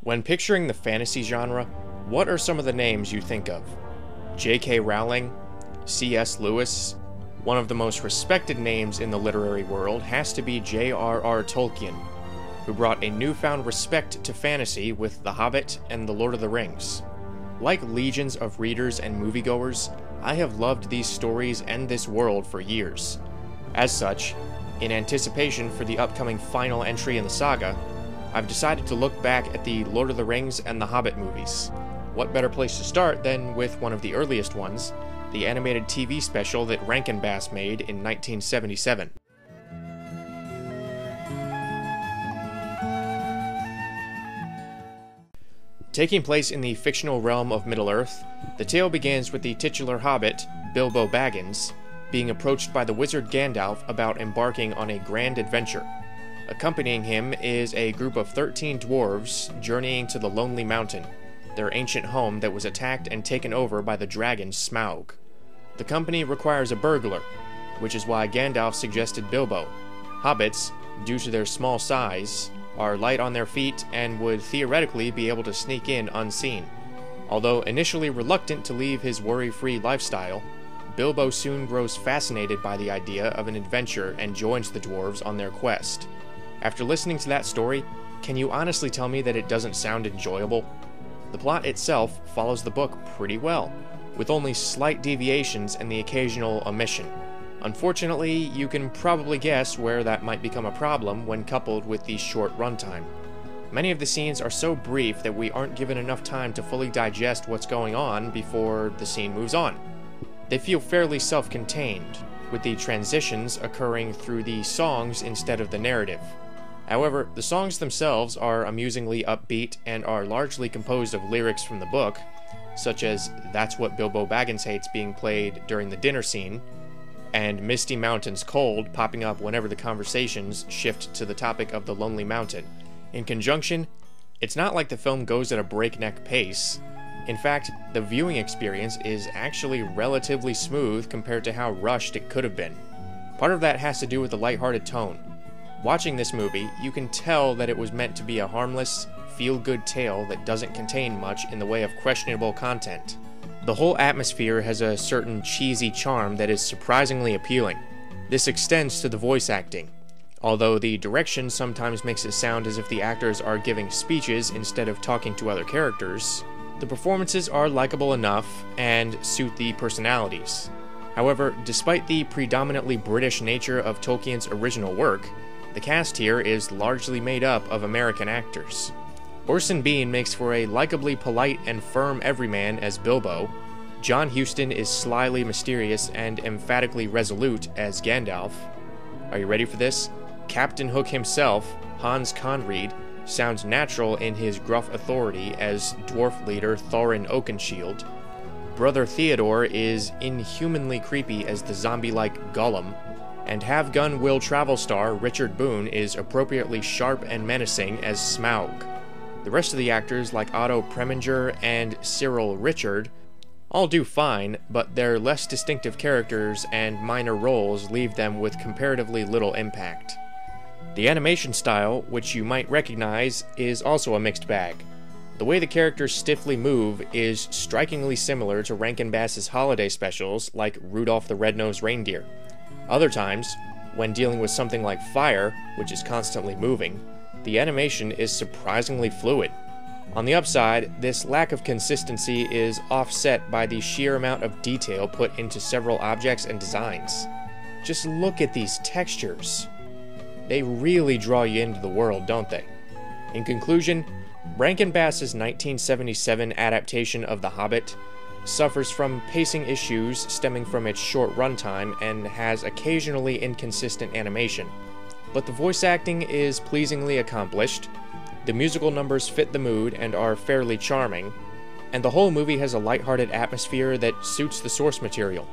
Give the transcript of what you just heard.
When picturing the fantasy genre, what are some of the names you think of? J.K. Rowling? C.S. Lewis? One of the most respected names in the literary world has to be J.R.R. Tolkien, who brought a newfound respect to fantasy with The Hobbit and The Lord of the Rings. Like legions of readers and moviegoers, I have loved these stories and this world for years. As such, in anticipation for the upcoming final entry in the saga, I've decided to look back at the Lord of the Rings and the Hobbit movies. What better place to start than with one of the earliest ones, the animated TV special that Rankin Bass made in 1977. Taking place in the fictional realm of Middle-earth, the tale begins with the titular hobbit, Bilbo Baggins, being approached by the wizard Gandalf about embarking on a grand adventure. Accompanying him is a group of 13 dwarves journeying to the Lonely Mountain, their ancient home that was attacked and taken over by the dragon Smaug. The company requires a burglar, which is why Gandalf suggested Bilbo. Hobbits, due to their small size, are light on their feet and would theoretically be able to sneak in unseen. Although initially reluctant to leave his worry-free lifestyle, Bilbo soon grows fascinated by the idea of an adventure and joins the dwarves on their quest. After listening to that story, can you honestly tell me that it doesn't sound enjoyable? The plot itself follows the book pretty well, with only slight deviations and the occasional omission. Unfortunately, you can probably guess where that might become a problem when coupled with the short runtime. Many of the scenes are so brief that we aren't given enough time to fully digest what's going on before the scene moves on. They feel fairly self-contained, with the transitions occurring through the songs instead of the narrative. However, the songs themselves are amusingly upbeat and are largely composed of lyrics from the book, such as "That's What Bilbo Baggins Hates" being played during the dinner scene, and "Misty Mountains Cold" popping up whenever the conversations shift to the topic of the Lonely Mountain. In conjunction, it's not like the film goes at a breakneck pace. In fact, the viewing experience is actually relatively smooth compared to how rushed it could have been. Part of that has to do with the lighthearted tone. Watching this movie, you can tell that it was meant to be a harmless, feel-good tale that doesn't contain much in the way of questionable content. The whole atmosphere has a certain cheesy charm that is surprisingly appealing. This extends to the voice acting. Although the direction sometimes makes it sound as if the actors are giving speeches instead of talking to other characters, the performances are likable enough and suit the personalities. However, despite the predominantly British nature of Tolkien's original work, the cast here is largely made up of American actors. Orson Bean makes for a likably polite and firm everyman as Bilbo. John Huston is slyly mysterious and emphatically resolute as Gandalf. Are you ready for this? Captain Hook himself, Hans Conried, sounds natural in his gruff authority as dwarf leader Thorin Oakenshield. Brother Theodore is inhumanly creepy as the zombie-like Gollum, and Have-Gun Will Travel star Richard Boone is appropriately sharp and menacing as Smaug. The rest of the actors, like Otto Preminger and Cyril Richard, all do fine, but their less distinctive characters and minor roles leave them with comparatively little impact. The animation style, which you might recognize, is also a mixed bag. The way the characters stiffly move is strikingly similar to Rankin Bass's holiday specials like Rudolph the Red-Nosed Reindeer. Other times, when dealing with something like fire, which is constantly moving, the animation is surprisingly fluid. On the upside, this lack of consistency is offset by the sheer amount of detail put into several objects and designs. Just look at these textures. They really draw you into the world, don't they? In conclusion, Rankin Bass's 1977 adaptation of The Hobbit suffers from pacing issues stemming from its short runtime and has occasionally inconsistent animation. But the voice acting is pleasingly accomplished, the musical numbers fit the mood and are fairly charming, and the whole movie has a lighthearted atmosphere that suits the source material.